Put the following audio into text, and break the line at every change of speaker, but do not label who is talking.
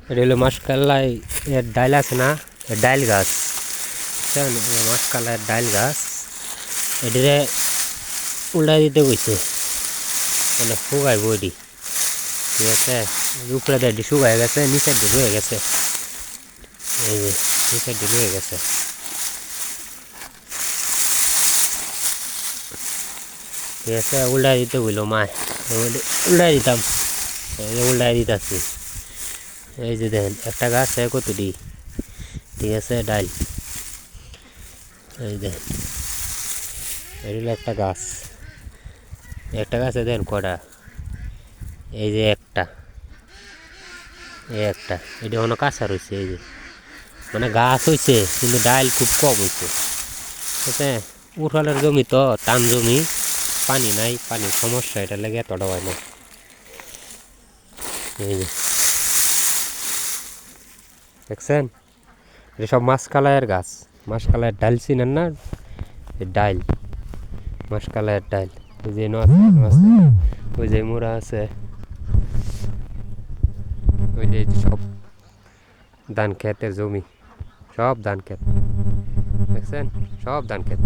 এটা হলো মাসকালাই এর ডাইল আছে না, ডাইল গাছ বুঝছেন, মাসকালাইয়ের ডাইল গাছ। এটারে উল্টাই দিতে কইছে, মানে শুকাইব এটি, ঠিক আছে। উপরে এটি শুকাই গেছে, নিচের ঢিল হয়ে গেছে, এই যে নিচের ঢিল হয়ে গেছে, ঠিক আছে। উল্টাই দিতে বললো মায়, উল্টাই দিতাম, এই যে উল্টাই দিতেছি। এই যে দেখেন একটা গাছ কতটি, ঠিক আছে, ডাইল, এই দেখেন এই হলো একটা গাছ, একটা গাছে দেখেন কটা, এই যে একটা, এই একটা, এটা অনেক কাঁচা রয়েছে, এই যে মানে গাছ হয়েছে কিন্তু ডাইল খুব কম হয়েছে, ঠিক আছে। উঠালের জমি তো টান জমি, পানি নাই, পানির সমস্যা, এটা লেগে এতটা হয় না। এই যে দেখছেন, এটা সব মাসকালাইয়ের গাছ, মাসকালাইয়ের ডাইল চিনেন না, ডাইল, মাসকালাইয়ের ডাইল, ওই যে আছে, ওই যে মোড়া আছে, ওই যে সব ধান ক্ষেতের জমি, সব ধান ক্ষেত, দেখছেন, সব ধান ক্ষেত।